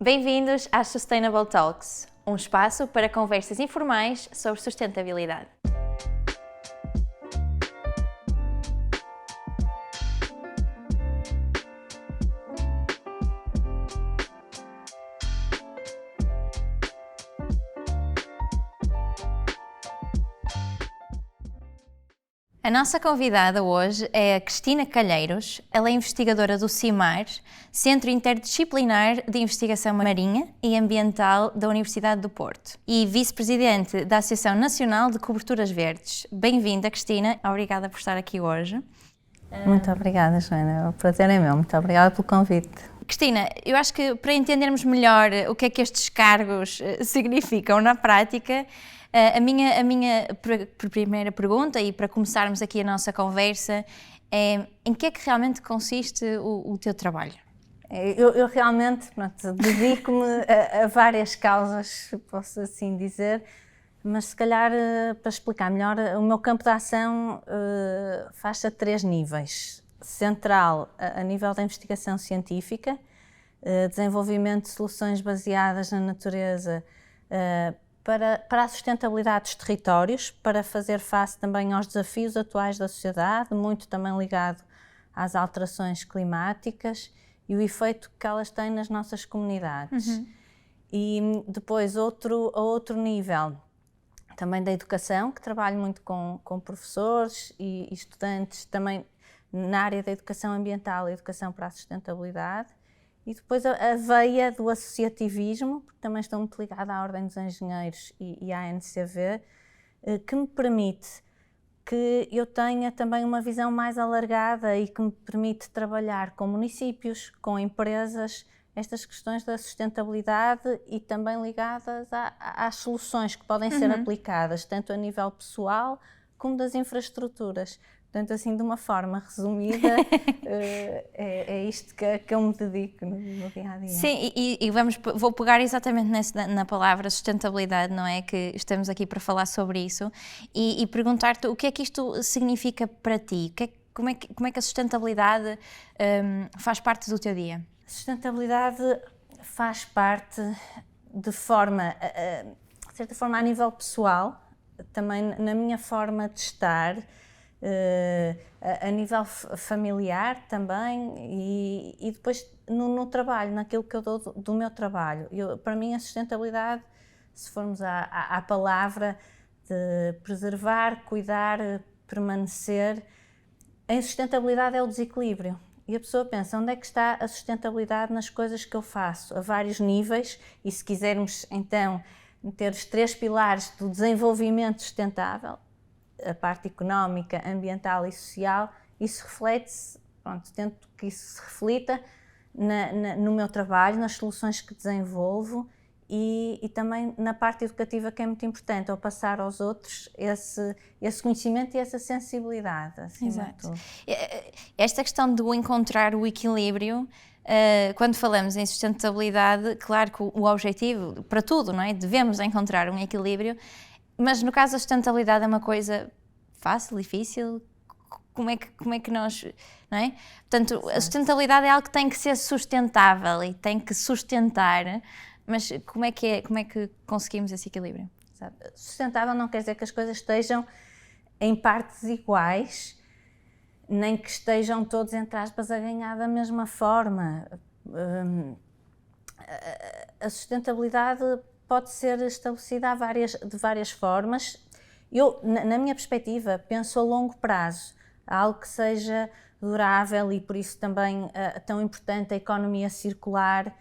Bem-vindos às Sustainable Talks, um espaço para conversas informais sobre sustentabilidade. A nossa convidada hoje é a Cristina Calheiros. Ela é investigadora do CIMAR, Centro Interdisciplinar de Investigação Marinha e Ambiental da Universidade do Porto, e vice-presidente da Associação Nacional de Coberturas Verdes. Bem-vinda, Cristina. Obrigada por estar aqui hoje. Muito obrigada, Joana. O prazer é meu. Muito obrigada pelo convite. Cristina, eu acho que para entendermos melhor o que é que estes cargos significam na prática, a minha primeira pergunta, e para começarmos aqui a nossa conversa, é em que é que realmente consiste o teu trabalho? Eu realmente dedico-me a várias causas, posso assim dizer, mas se calhar para explicar melhor, o meu campo de ação faz-se a 3 níveis. Central, a nível da investigação científica, desenvolvimento de soluções baseadas na natureza, para a sustentabilidade dos territórios, para fazer face também aos desafios atuais da sociedade, muito também ligado às alterações climáticas e o efeito que elas têm nas nossas comunidades. E depois, a outro nível, também da educação, que trabalho muito com professores e estudantes, também na área da educação ambiental e educação para a sustentabilidade. E depois a veia do associativismo, porque também estou muito ligada à Ordem dos Engenheiros e à NCV, que me permite que eu tenha também uma visão mais alargada e que me permite trabalhar com municípios, com empresas, estas questões da sustentabilidade e também ligadas às soluções que podem ser aplicadas, tanto a nível pessoal como das infraestruturas. Portanto, assim, de uma forma resumida, é isto que eu me dedico no dia-a-dia. Sim, vou pegar exatamente na palavra sustentabilidade, não é? Que estamos aqui para falar sobre isso, e perguntar-te o que é que isto significa para ti? Como é que a sustentabilidade faz parte do teu dia? A sustentabilidade faz parte de certa forma, a nível pessoal, também na minha forma de estar, a nível familiar também, e depois no trabalho, naquilo que eu dou do meu trabalho. Para mim, a sustentabilidade, se formos à palavra de preservar, cuidar, permanecer, a insustentabilidade é o desequilíbrio. E a pessoa pensa, onde é que está a sustentabilidade nas coisas que eu faço, a vários níveis, e se quisermos então ter os 3 pilares do desenvolvimento sustentável, a parte económica, ambiental e social, isso reflete-se, tento que isso se reflita no meu trabalho, nas soluções que desenvolvo e também na parte educativa, que é muito importante, ao passar aos outros esse conhecimento e essa sensibilidade. Exato. Esta questão de encontrar o equilíbrio, quando falamos em sustentabilidade, claro que o objetivo para tudo, não é? Devemos encontrar um equilíbrio. Mas no caso da sustentabilidade é uma coisa fácil, difícil? Como é que nós, não é? Portanto, a sustentabilidade é algo que tem que ser sustentável e tem que sustentar, mas como é que conseguimos esse equilíbrio? Sustentável não quer dizer que as coisas estejam em partes iguais, nem que estejam todos, entre aspas, a ganhar da mesma forma. A sustentabilidade pode ser estabelecida de várias formas. Eu, na minha perspectiva, penso a longo prazo, algo que seja durável, e por isso também tão importante a economia circular,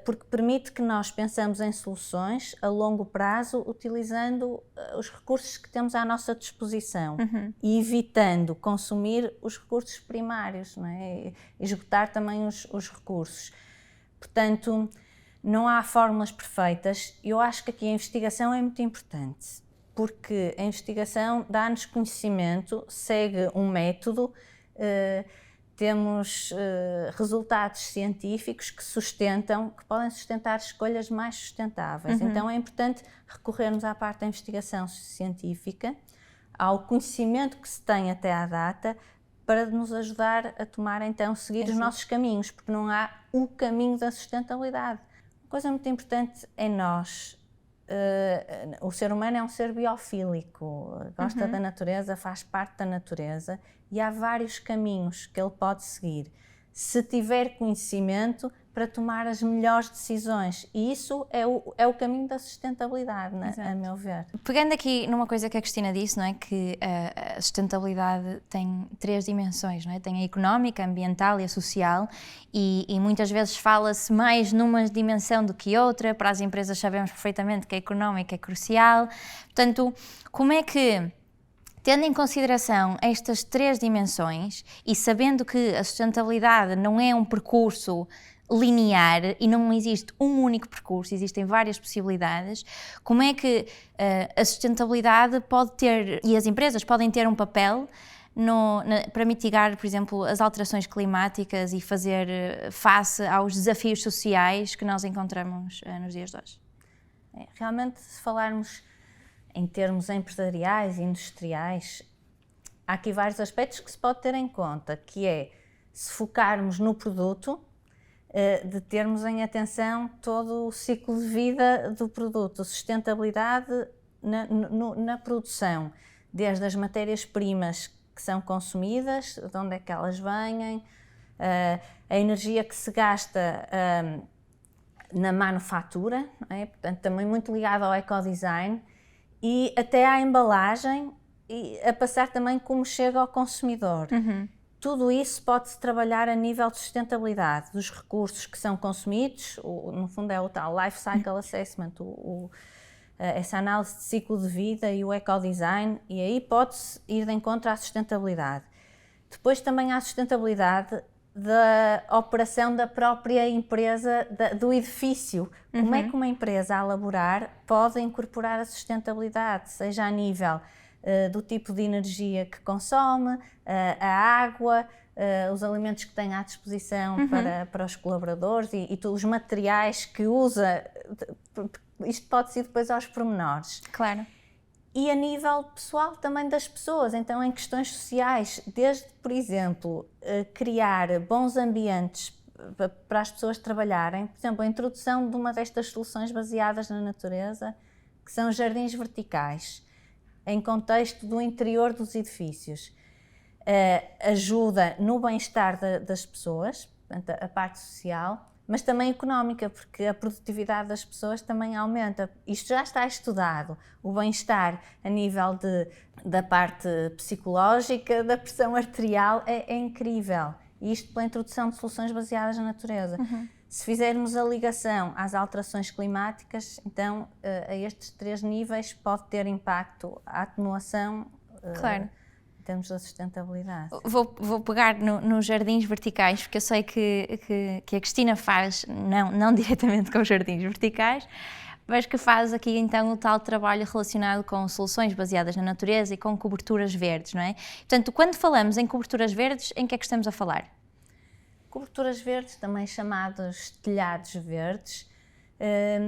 porque permite que nós pensamos em soluções a longo prazo, utilizando os recursos que temos à nossa disposição e evitando consumir os recursos primários, não é? Esgotar também os recursos. Portanto, não há fórmulas perfeitas. Eu acho que aqui a investigação é muito importante, porque a investigação dá-nos conhecimento, segue um método, temos resultados científicos que podem sustentar escolhas mais sustentáveis. Então é importante recorrermos à parte da investigação científica, ao conhecimento que se tem até à data, para nos ajudar a tomar, então, seguir os nossos caminhos, porque não há o caminho da sustentabilidade. Coisa muito importante em nós, o ser humano é um ser biofílico, gosta da natureza, faz parte da natureza e há vários caminhos que ele pode seguir, se tiver conhecimento para tomar as melhores decisões, e isso é o caminho da sustentabilidade, né, a meu ver. Pegando aqui numa coisa que a Cristina disse, não é? Que a sustentabilidade tem 3 dimensões, não é? Tem a económica, a ambiental e a social, e muitas vezes fala-se mais numa dimensão do que outra. Para as empresas sabemos perfeitamente que a económica é crucial. Portanto, como é que, tendo em consideração estas 3 dimensões e sabendo que a sustentabilidade não é um percurso linear e não existe um único percurso, existem várias possibilidades, como é que a sustentabilidade pode ter, e as empresas podem ter um papel para mitigar, por exemplo, as alterações climáticas e fazer face aos desafios sociais que nós encontramos nos dias de hoje? Realmente, se falarmos em termos empresariais e industriais, há aqui vários aspectos que se pode ter em conta, que é, se focarmos no produto, de termos em atenção todo o ciclo de vida do produto, sustentabilidade na produção, desde as matérias-primas que são consumidas, de onde é que elas vêm, a energia que se gasta na manufatura, não é? Portanto, também muito ligado ao ecodesign, e até à embalagem, e a passar também como chega ao consumidor. Tudo isso pode-se trabalhar a nível de sustentabilidade, dos recursos que são consumidos, no fundo é o tal Life Cycle Assessment, essa análise de ciclo de vida e o ecodesign, e aí pode-se ir de encontro à sustentabilidade. Depois também há a sustentabilidade da operação da própria empresa, do edifício. Como é que uma empresa a elaborar pode incorporar a sustentabilidade, seja a nível do tipo de energia que consome, a água, os alimentos que tem à disposição para os colaboradores e todos os materiais que usa. Isto pode ser depois aos pormenores. Claro. E a nível pessoal também das pessoas, então em questões sociais, desde, por exemplo, criar bons ambientes para as pessoas trabalharem, por exemplo, a introdução de uma destas soluções baseadas na natureza, que são jardins verticais, em contexto do interior dos edifícios, ajuda no bem-estar das pessoas, portanto, a parte social, mas também económica, porque a produtividade das pessoas também aumenta. Isto já está estudado, o bem-estar a nível da parte psicológica, da pressão arterial é incrível, e isto pela introdução de soluções baseadas na natureza. Se fizermos a ligação às alterações climáticas, então a estes 3 níveis pode ter impacto a atenuação Claro. em termos da sustentabilidade. Vou pegar nos jardins verticais, porque eu sei que a Cristina faz, não diretamente com os jardins verticais, mas que faz aqui então o tal trabalho relacionado com soluções baseadas na natureza e com coberturas verdes, não é? Portanto, quando falamos em coberturas verdes, em que é que estamos a falar? Coberturas verdes, também chamados telhados verdes, é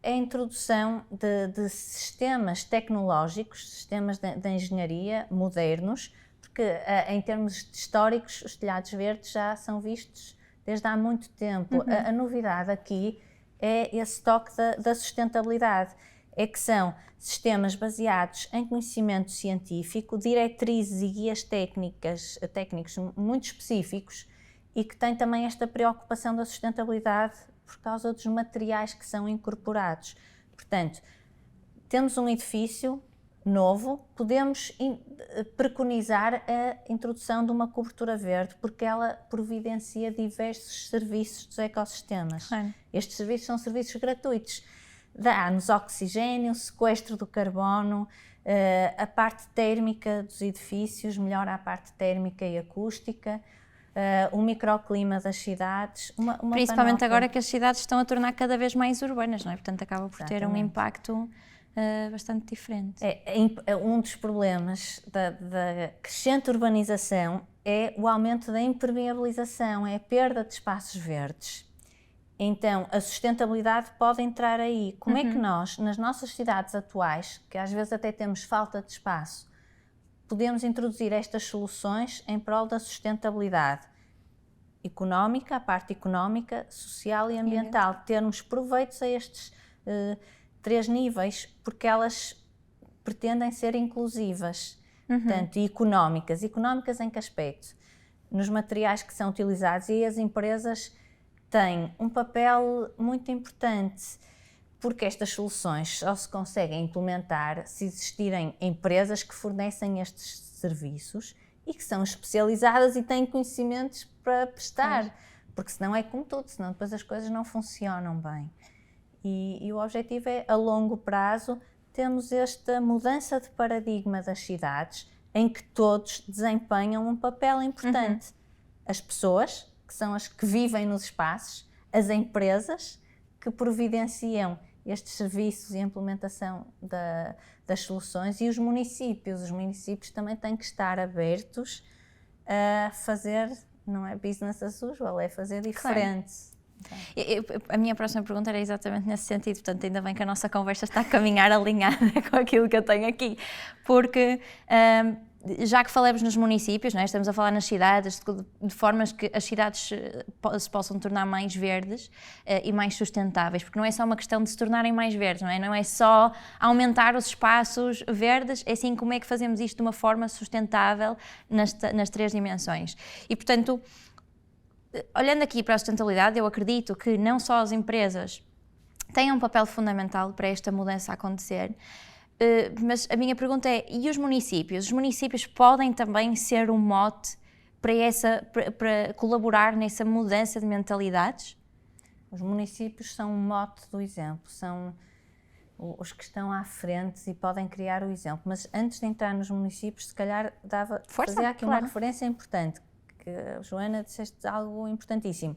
a introdução de sistemas tecnológicos, sistemas de engenharia modernos, porque em termos históricos os telhados verdes já são vistos desde há muito tempo. A novidade aqui é esse toque da sustentabilidade, é que são sistemas baseados em conhecimento científico, diretrizes e guias técnicos muito específicos, e que têm também esta preocupação da sustentabilidade por causa dos materiais que são incorporados. Portanto, temos um edifício novo, podemos preconizar a introdução de uma cobertura verde, porque ela providencia diversos serviços dos ecossistemas. Claro. Estes serviços são serviços gratuitos. Dá-nos oxigênio, sequestro do carbono, a parte térmica dos edifícios, melhora a parte térmica e acústica, o microclima das cidades, Principalmente panóplia. agora que as cidades estão a tornar cada vez mais urbanas, não é? Portanto, acaba por ter um Exatamente. impacto bastante diferente. Um dos problemas da crescente urbanização é o aumento da impermeabilização, é a perda de espaços verdes. Então, a sustentabilidade pode entrar aí. Como é que nós, nas nossas cidades atuais, que às vezes até temos falta de espaço, podemos introduzir estas soluções em prol da sustentabilidade? económica, a parte económica, social e ambiental, termos proveitos a estes 3 níveis, porque elas pretendem ser inclusivas, portanto, e económicas. Económicas em que aspecto? Nos materiais que são utilizados, e as empresas têm um papel muito importante, porque estas soluções só se conseguem implementar se existirem empresas que fornecem estes serviços e que são especializadas e têm conhecimentos para prestar, porque senão é como tudo, senão depois as coisas não funcionam bem. E o objetivo é, a longo prazo, temos esta mudança de paradigma das cidades, em que todos desempenham um papel importante. As pessoas, que são as que vivem nos espaços, as empresas, que providenciam estes serviços e a implementação das soluções, e os municípios. Os municípios também têm que estar abertos a fazer, não é business as usual, é fazer diferente. Claro. A minha próxima pergunta era exatamente nesse sentido, portanto ainda bem que a nossa conversa está a caminhar alinhada com aquilo que eu tenho aqui, porque já que falamos nos municípios, não é? Estamos a falar nas cidades, de formas que as cidades se possam tornar mais verdes e mais sustentáveis, porque não é só uma questão de se tornarem mais verdes, não é? Não é só aumentar os espaços verdes, é sim como é que fazemos isto de uma forma sustentável nas 3 dimensões. E, portanto, olhando aqui para a sustentabilidade, eu acredito que não só as empresas têm um papel fundamental para esta mudança acontecer, mas a minha pergunta é, e os municípios? Os municípios podem também ser um mote para colaborar nessa mudança de mentalidades? Os municípios são um mote do exemplo, são os que estão à frente e podem criar o exemplo. Mas antes de entrar nos municípios, se calhar fazia aqui uma referência importante, que a Joana disseste algo importantíssimo.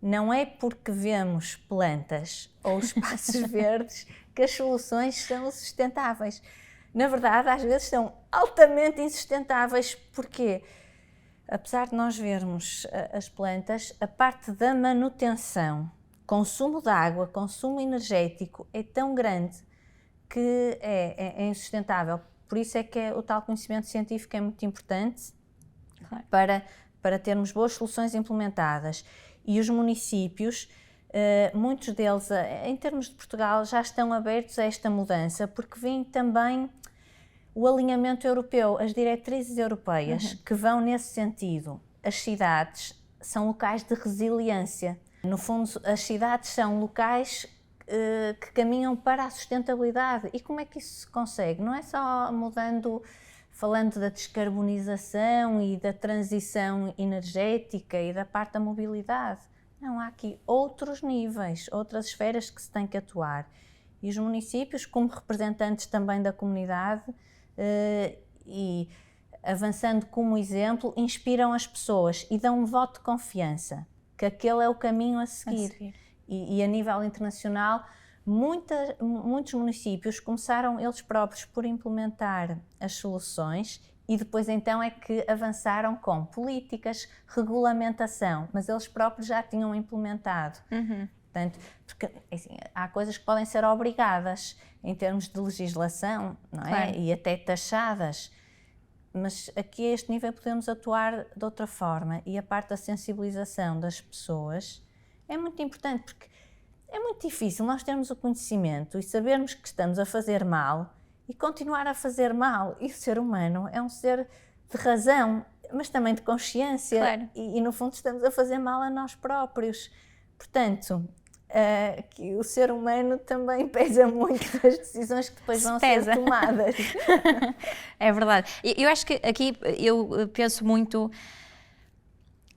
Não é porque vemos plantas ou espaços verdes que as soluções são sustentáveis. Na verdade, às vezes são altamente insustentáveis. Porquê? Apesar de nós vermos as plantas, a parte da manutenção, consumo de água, consumo energético é tão grande que é insustentável. Por isso é que o tal conhecimento científico é muito importante, claro, para termos boas soluções implementadas. E os municípios, muitos deles, em termos de Portugal, já estão abertos a esta mudança, porque vem também o alinhamento europeu, as diretrizes europeias que vão nesse sentido. As cidades são locais de resiliência. No fundo, as cidades são locais que caminham para a sustentabilidade. E como é que isso se consegue? Não é só falando da descarbonização e da transição energética e da parte da mobilidade. Não, há aqui outros níveis, outras esferas que se tem que atuar. E os municípios, como representantes também da comunidade, e avançando como exemplo, inspiram as pessoas e dão um voto de confiança, que aquele é o caminho a seguir. E a nível internacional, muitos municípios começaram eles próprios por implementar as soluções e depois então é que avançaram com políticas, regulamentação, mas eles próprios já tinham implementado. Portanto, porque assim, há coisas que podem ser obrigadas em termos de legislação, não é? Claro. E até taxadas, mas aqui a este nível podemos atuar de outra forma, e a parte da sensibilização das pessoas é muito importante, porque é muito difícil nós termos o conhecimento e sabermos que estamos a fazer mal e continuar a fazer mal. E o ser humano é um ser de razão, mas também de consciência. Claro. E no fundo estamos a fazer mal a nós próprios. Portanto, que o ser humano também pesa muito das decisões que depois vão ser tomadas. É verdade. Eu acho que aqui eu penso muito...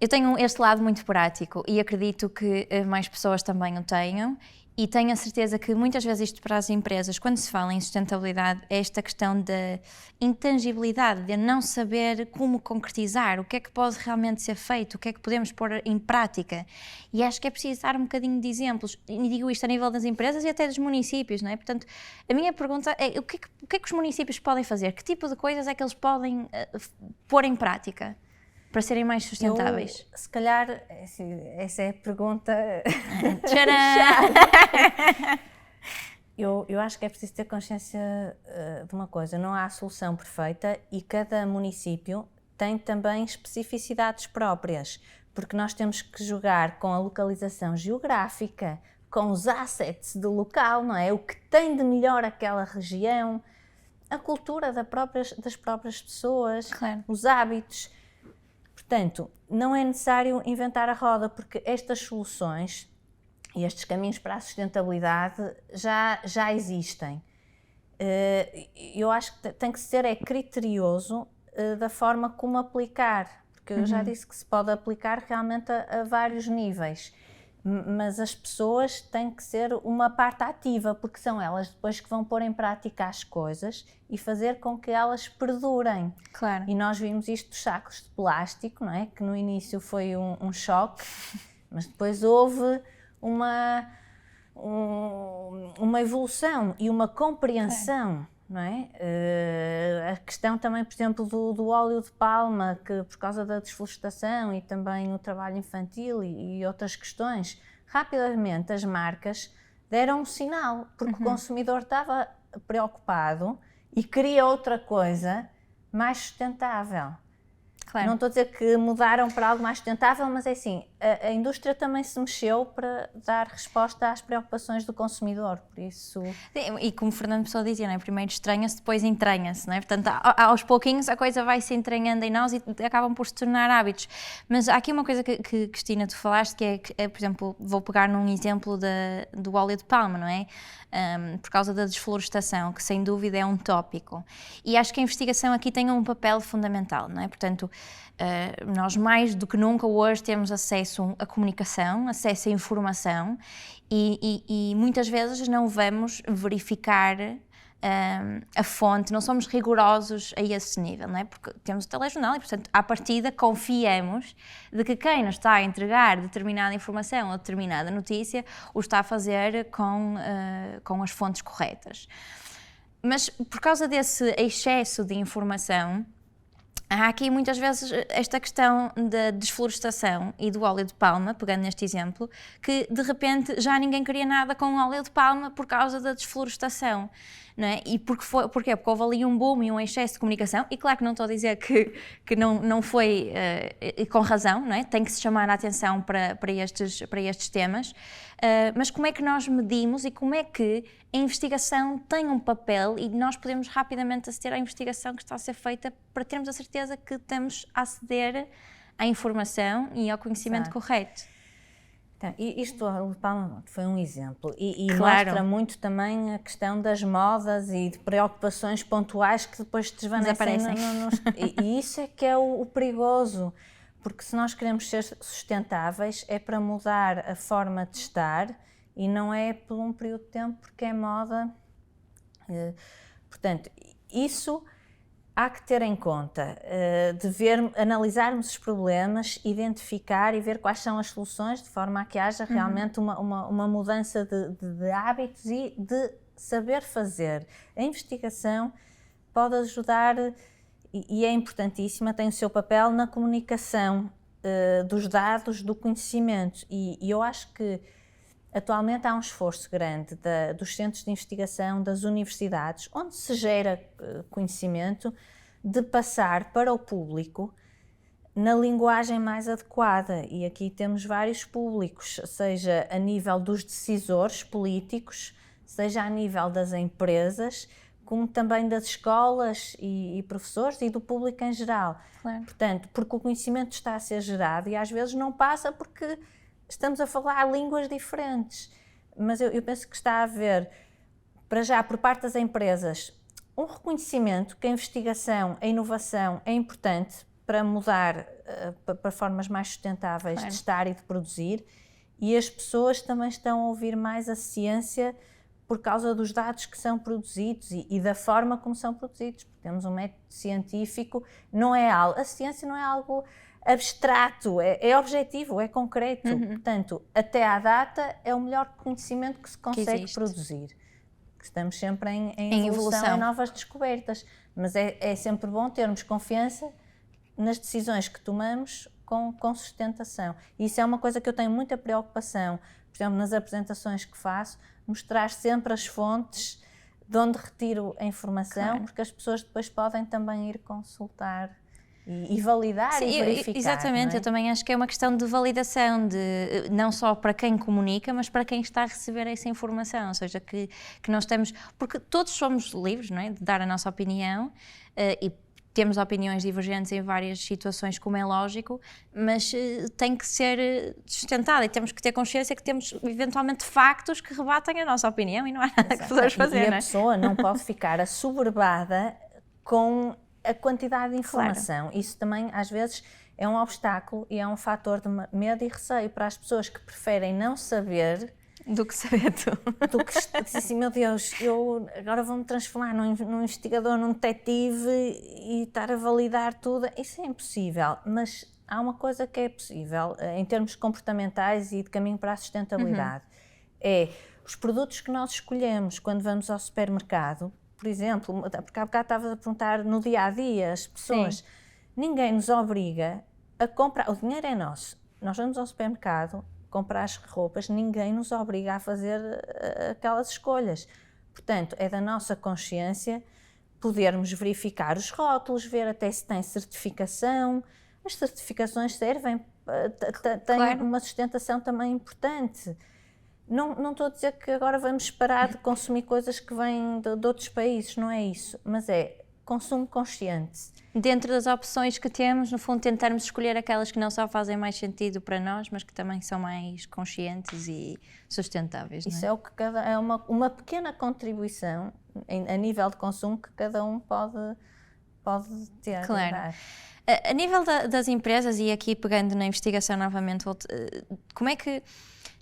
Eu tenho este lado muito prático e acredito que mais pessoas também o tenham, e tenho a certeza que muitas vezes isto para as empresas, quando se fala em sustentabilidade, é esta questão da intangibilidade, de não saber como concretizar, o que é que pode realmente ser feito, o que é que podemos pôr em prática. E acho que é preciso dar um bocadinho de exemplos, e digo isto a nível das empresas e até dos municípios, não é? Portanto, a minha pergunta é o que é que os municípios podem fazer? Que tipo de coisas é que eles podem pôr em prática para serem mais sustentáveis? Se calhar, essa é a pergunta... Tcharam! Eu acho que é preciso ter consciência de uma coisa, não há solução perfeita e cada município tem também especificidades próprias. porque nós temos que jogar com a localização geográfica, com os assets do local, não é? O que tem de melhor aquela região, a cultura das próprias pessoas, Claro. os hábitos. Portanto, não é necessário inventar a roda, porque estas soluções e estes caminhos para a sustentabilidade já existem. Eu acho que tem que ser criterioso da forma como aplicar, porque eu já disse que se pode aplicar realmente a vários níveis, mas as pessoas têm que ser uma parte ativa, porque são elas depois que vão pôr em prática as coisas e fazer com que elas perdurem. Claro. E nós vimos isto dos sacos de plástico, não é? Que no início foi um choque, mas depois houve uma evolução e uma compreensão, não é? A questão também, por exemplo, do óleo de palma, que por causa da desflorestação e também o trabalho infantil e outras questões, rapidamente as marcas deram um sinal, porque o consumidor estava preocupado e queria outra coisa mais sustentável. Claro. Não estou a dizer que mudaram para algo mais sustentável, mas é assim, a indústria também se mexeu para dar resposta às preocupações do consumidor, por isso... Sim, e como o Fernando Pessoa dizia, não é? Primeiro estranha-se, depois entranha-se, não é? Portanto, aos pouquinhos a coisa vai se entranhando em nós e acabam por se tornar hábitos. Mas há aqui uma coisa que Cristina, tu falaste, que é, por exemplo, vou pegar num exemplo do óleo de palma, não é? Por causa da desflorestação, que sem dúvida é um tópico. E acho que a investigação aqui tem um papel fundamental, não é? Portanto, nós mais do que nunca hoje temos acesso à comunicação, acesso à informação e muitas vezes não vamos verificar a fonte, não somos rigorosos a esse nível, não é? Porque temos o telejornal e, portanto, à partida confiamos de que quem nos está a entregar determinada informação ou determinada notícia o está a fazer com as fontes corretas. Mas por causa desse excesso de informação, há aqui muitas vezes esta questão da desflorestação e do óleo de palma, pegando neste exemplo, que de repente já ninguém queria nada com óleo de palma por causa da desflorestação. Não é? E porquê? Porque houve ali um boom e um excesso de comunicação, e claro que não estou a dizer que não foi com razão, não é? Tem que se chamar a atenção para estes temas, mas como é que nós medimos e como é que a investigação tem um papel e nós podemos rapidamente aceder à investigação que está a ser feita para termos a certeza que estamos a aceder à informação e ao conhecimento correto. Então, isto foi um exemplo e Claro. mostra muito também a questão das modas e de preocupações pontuais que depois Desaparecem. E isso é que é o perigoso, porque se nós queremos ser sustentáveis é para mudar a forma de estar e não é por um período de tempo porque é moda. Portanto, isso há que ter em conta, analisarmos os problemas, identificar e ver quais são as soluções, de forma a que haja realmente uma mudança de hábitos e de saber fazer. A investigação pode ajudar e é importantíssima, tem o seu papel na comunicação dos dados, do conhecimento. E eu acho que atualmente há um esforço grande dos centros de investigação, das universidades, onde se gera conhecimento, de passar para o público na linguagem mais adequada. E aqui temos vários públicos, seja a nível dos decisores políticos, seja a nível das empresas, como também das escolas e professores e do público em geral. Claro. Portanto, porque o conhecimento está a ser gerado e às vezes não passa porque estamos a falar línguas diferentes, mas eu penso que está a haver, para já, por parte das empresas, um reconhecimento que a investigação, a inovação é importante para mudar para formas mais sustentáveis de estar e de produzir, e as pessoas também estão a ouvir mais a ciência por causa dos dados que são produzidos e da forma como são produzidos, porque temos um método científico, a ciência não é algo abstrato, é objetivo, é concreto. Portanto, até à data é o melhor conhecimento que se consegue produzir. Estamos sempre em evolução, em novas descobertas, mas é sempre bom termos confiança nas decisões que tomamos com sustentação. E isso é uma coisa que eu tenho muita preocupação, por exemplo, nas apresentações que faço, mostrar sempre as fontes de onde retiro a informação, porque as pessoas depois podem também ir consultar. e validar. Sim, e verificar. Exatamente, não é? Eu também acho que é uma questão de validação, não só para quem comunica, mas para quem está a receber essa informação, ou seja, que nós temos, porque todos somos livres, não é, de dar a nossa opinião, e temos opiniões divergentes em várias situações, como é lógico, mas tem que ser sustentada e temos que ter consciência que temos eventualmente factos que rebatem a nossa opinião e não há nada que podemos fazer. E a pessoa não pode ficar assoberbada com a quantidade de informação. Claro. Isso também às vezes é um obstáculo e é um fator de medo e receio para as pessoas que preferem não saber do que saber tu. Do que assim, meu Deus, eu agora vou-me transformar num investigador, num detetive e estar a validar tudo. Isso é impossível, mas há uma coisa que é possível em termos comportamentais e de caminho para a sustentabilidade. É os produtos que nós escolhemos quando vamos ao supermercado, por exemplo, porque há bocado estava a perguntar no dia-a-dia, as pessoas, sim, ninguém nos obriga a comprar, o dinheiro é nosso, nós vamos ao supermercado comprar as roupas, ninguém nos obriga a fazer aquelas escolhas. Portanto, é da nossa consciência podermos verificar os rótulos, ver até se tem certificação. As certificações servem, têm claro, uma sustentação também importante. Não estou a dizer que agora vamos parar de consumir coisas que vêm de outros países, não é isso, mas é consumo consciente. Dentro das opções que temos, no fundo, tentarmos escolher aquelas que não só fazem mais sentido para nós, mas que também são mais conscientes e sustentáveis. Isso é o que é uma pequena contribuição a nível de consumo que cada um pode ter. Claro. A nível das empresas, e aqui pegando na investigação novamente, como é que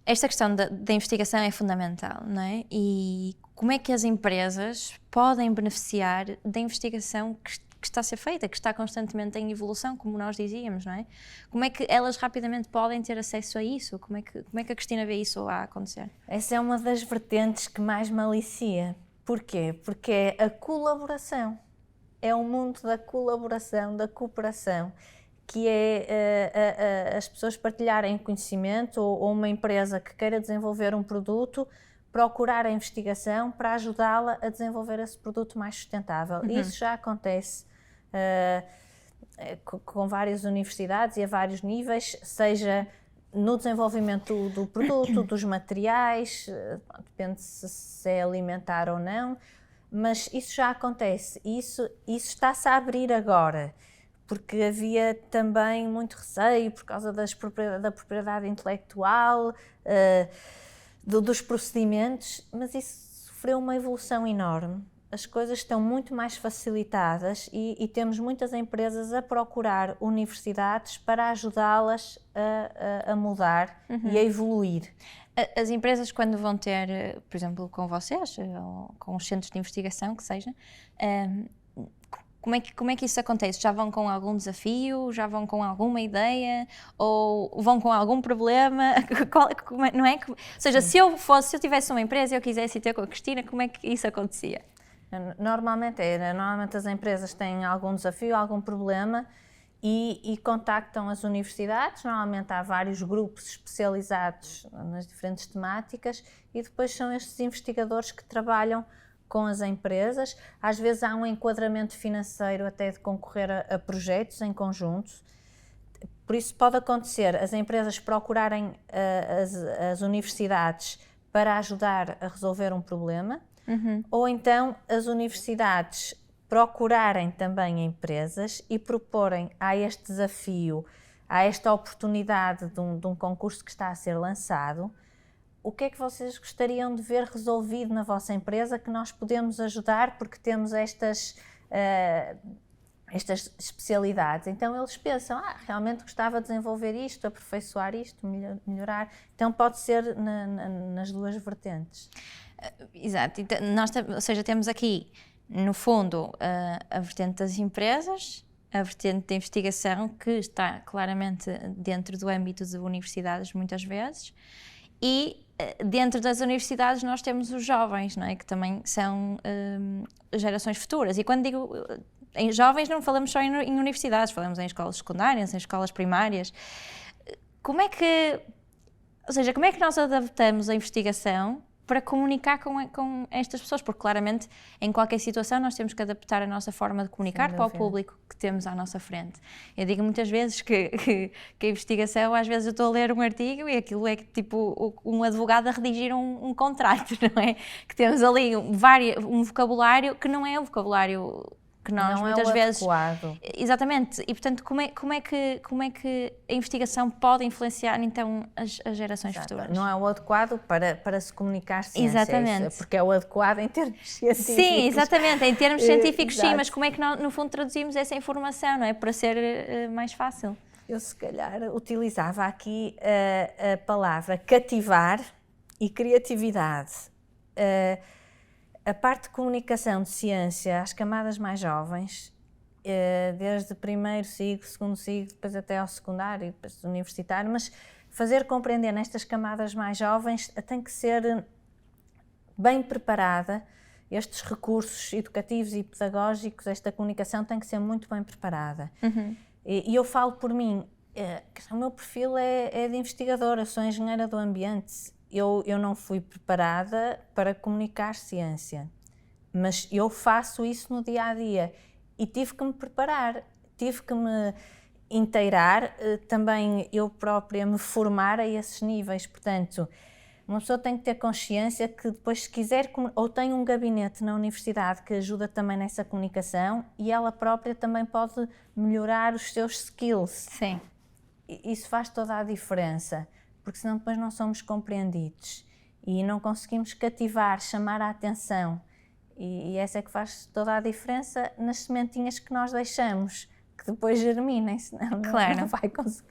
esta questão da investigação é fundamental, não é? E como é que as empresas podem beneficiar da investigação que está a ser feita, que está constantemente em evolução, como nós dizíamos, não é? Como é que elas rapidamente podem ter acesso a isso? Como é que a Cristina vê isso a acontecer? Essa é uma das vertentes que mais me alicia. Porquê? Porque é a colaboração. É o mundo da colaboração, da cooperação, que é as pessoas partilharem conhecimento ou uma empresa que queira desenvolver um produto, procurar a investigação para ajudá-la a desenvolver esse produto mais sustentável. Isso já acontece com várias universidades e a vários níveis, seja no desenvolvimento do produto, dos materiais, depende se é alimentar ou não, mas isso já acontece. Isso está-se a abrir agora, porque havia também muito receio por causa da propriedade intelectual, dos procedimentos, mas isso sofreu uma evolução enorme. As coisas estão muito mais facilitadas e temos muitas empresas a procurar universidades para ajudá-las a mudar e a evoluir. As empresas, quando vão ter, por exemplo, com vocês, ou com os centros de investigação, que seja, como é que isso acontece? Já vão com algum desafio? Já vão com alguma ideia? Ou vão com algum problema? Não é? Ou seja, se eu tivesse uma empresa e eu quisesse ter com a Cristina, como é que isso acontecia? Normalmente as empresas têm algum desafio, algum problema e contactam as universidades. Normalmente há vários grupos especializados nas diferentes temáticas e depois são estes investigadores que trabalham com as empresas. Às vezes há um enquadramento financeiro até de concorrer a projetos em conjunto. Por isso pode acontecer as empresas procurarem as universidades para ajudar a resolver um problema, ou então as universidades procurarem também empresas e proporem a este desafio, a esta oportunidade de um concurso que está a ser lançado, o que é que vocês gostariam de ver resolvido na vossa empresa que nós podemos ajudar porque temos estas especialidades. Então eles pensam, realmente gostava de desenvolver isto, aperfeiçoar isto, melhorar. Então pode ser nas duas vertentes. Exato. Então, ou seja, temos aqui, no fundo, a vertente das empresas, a vertente da investigação, que está claramente dentro do âmbito de universidades, muitas vezes, e dentro das universidades nós temos os jovens, não é? Que também são gerações futuras. E quando digo em jovens, não falamos só em universidades, falamos em escolas secundárias, em escolas primárias. Como é que nós adaptamos a investigação para comunicar com estas pessoas, porque claramente em qualquer situação nós temos que adaptar a nossa forma de comunicar para o público que temos à nossa frente. Eu digo muitas vezes que a investigação, às vezes eu estou a ler um artigo e aquilo é tipo um advogado a redigir um contrato, não é? Que temos ali um vocabulário que não é o vocabulário que nós não muitas é o vezes... adequado. Exatamente, e portanto como é que a investigação pode influenciar então as gerações futuras? Não é o adequado para se comunicar ciência. Exatamente. Porque é o adequado em termos científicos. Sim, exatamente, em termos científicos sim, Exato. mas como é que nós, no fundo, traduzimos essa informação, não é? Para ser mais fácil. Eu se calhar utilizava aqui a palavra cativar e criatividade. A parte de comunicação de ciência às camadas mais jovens, desde primeiro ciclo, segundo ciclo, depois até ao secundário, depois universitário, mas fazer compreender nestas camadas mais jovens tem que ser bem preparada. Estes recursos educativos e pedagógicos, esta comunicação tem que ser muito bem preparada. E eu falo por mim, o meu perfil é de investigadora, sou engenheira do ambiente. Eu não fui preparada para comunicar ciência, mas eu faço isso no dia-a-dia e tive que me preparar, tive que me inteirar, também eu própria me formar a esses níveis. Portanto, uma pessoa tem que ter consciência que depois, se quiser, ou tem um gabinete na universidade que ajuda também nessa comunicação e ela própria também pode melhorar os seus skills. Sim. Isso faz toda a diferença. Porque senão depois não somos compreendidos e não conseguimos cativar, chamar a atenção. E essa é que faz toda a diferença nas sementinhas que nós deixamos, que depois germinem, senão claro.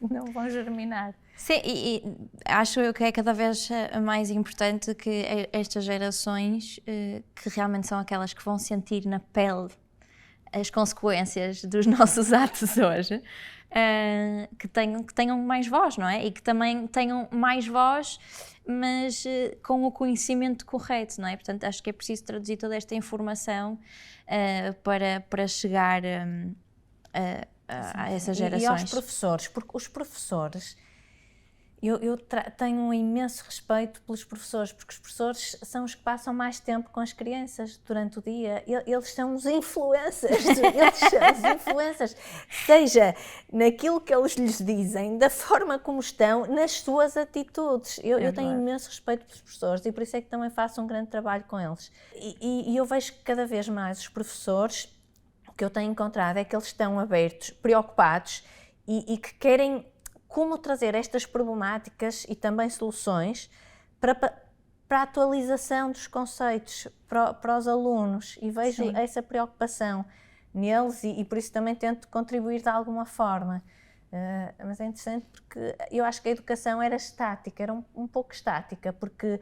não vão germinar. Sim, e acho eu que é cada vez mais importante que estas gerações, que realmente são aquelas que vão sentir na pele as consequências dos nossos atos hoje, que tenham mais voz, não é? E que também tenham mais voz, mas com o conhecimento correto, não é? Portanto, acho que é preciso traduzir toda esta informação para chegar a essas gerações. E aos professores, porque os professores... Eu tenho um imenso respeito pelos professores, porque os professores são os que passam mais tempo com as crianças durante o dia. Eles são os influencers, seja naquilo que eles lhes dizem, da forma como estão, nas suas atitudes. Eu tenho imenso respeito pelos professores e por isso é que também faço um grande trabalho com eles. E eu vejo que cada vez mais os professores, o que eu tenho encontrado é que eles estão abertos, preocupados e que querem como trazer estas problemáticas e também soluções para a atualização dos conceitos para os alunos, e vejo Sim. essa preocupação neles e por isso também tento contribuir de alguma forma. Mas é interessante porque eu acho que a educação era estática, era um pouco estática, porque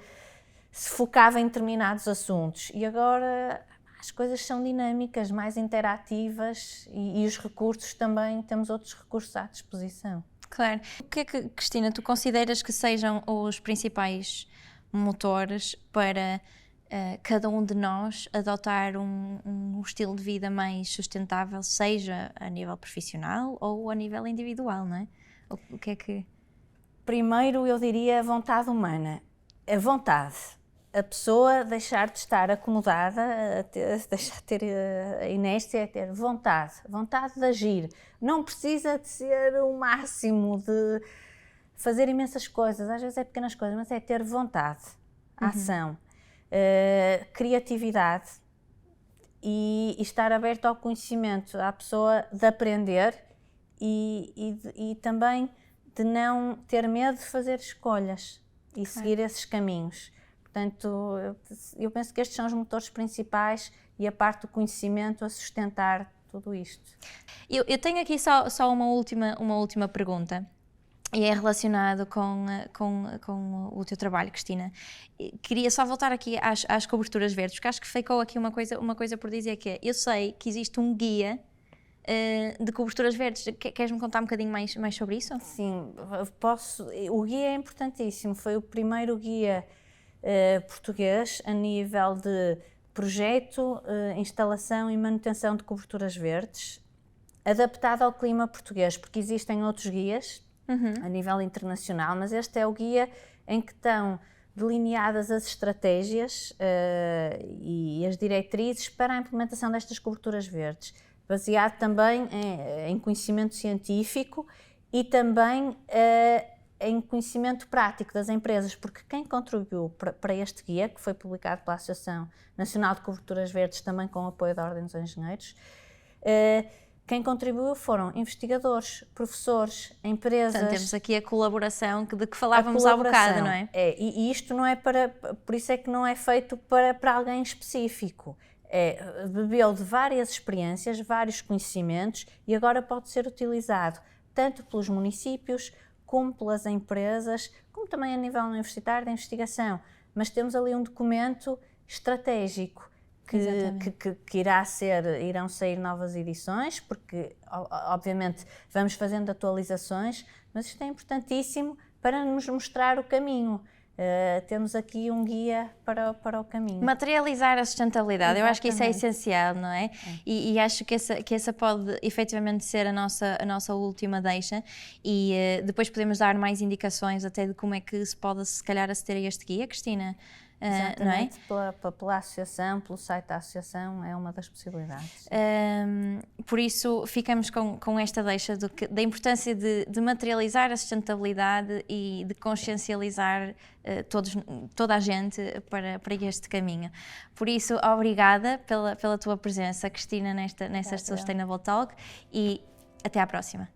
se focava em determinados assuntos e agora as coisas são dinâmicas, mais interativas e os recursos também, temos outros recursos à disposição. Claro. O que é que, Cristina, tu consideras que sejam os principais motores para cada um de nós adotar um estilo de vida mais sustentável, seja a nível profissional ou a nível individual, não é? O que é que... Primeiro eu diria a vontade humana. A vontade. A pessoa deixar de estar acomodada, deixar de ter a inércia, ter vontade de agir. Não precisa de ser o máximo, de fazer imensas coisas, às vezes é pequenas coisas, mas é ter vontade, ação, criatividade e estar aberto ao conhecimento, à pessoa de aprender e também de não ter medo de fazer escolhas e seguir esses caminhos. Portanto, eu penso que estes são os motores principais e a parte do conhecimento a sustentar tudo isto. Eu tenho aqui só uma última pergunta e é relacionado com o teu trabalho, Cristina. Queria só voltar aqui às coberturas verdes, porque acho que ficou aqui uma coisa por dizer, que é, eu sei que existe um guia de coberturas verdes. Queres-me contar um bocadinho mais sobre isso? Sim, posso. O guia é importantíssimo, foi o primeiro guia português a nível de projeto, instalação e manutenção de coberturas verdes, adaptado ao clima português, porque existem outros guias a nível internacional, mas este é o guia em que estão delineadas as estratégias e as diretrizes para a implementação destas coberturas verdes, baseado também em conhecimento científico e também em conhecimento prático das empresas, porque quem contribuiu para este guia, que foi publicado pela Associação Nacional de Coberturas Verdes, também com o apoio da Ordem dos Engenheiros, quem contribuiu foram investigadores, professores, empresas. Portanto, temos aqui a colaboração de que falávamos há bocado, não é? E isto não é por isso é que não é feito para alguém específico. Bebeu de várias experiências, vários conhecimentos e agora pode ser utilizado tanto pelos municípios, como pelas empresas, como também a nível universitário de investigação. Mas temos ali um documento estratégico que irão sair novas edições, porque obviamente vamos fazendo atualizações, mas isto é importantíssimo para nos mostrar o caminho. Temos aqui um guia para o caminho. Materializar a sustentabilidade, exatamente. Eu acho que isso é essencial, não é? E acho que essa pode efetivamente ser a nossa última deixa e depois podemos dar mais indicações até de como é que se pode, se calhar, aceder a este guia, Cristina. Exatamente, não é? pela associação, pelo site da associação, é uma das possibilidades. Por isso, ficamos com esta deixa da importância de materializar a sustentabilidade e de consciencializar toda a gente para este caminho. Por isso, obrigada pela tua presença, Cristina, nesta Sustainable Talk e até à próxima.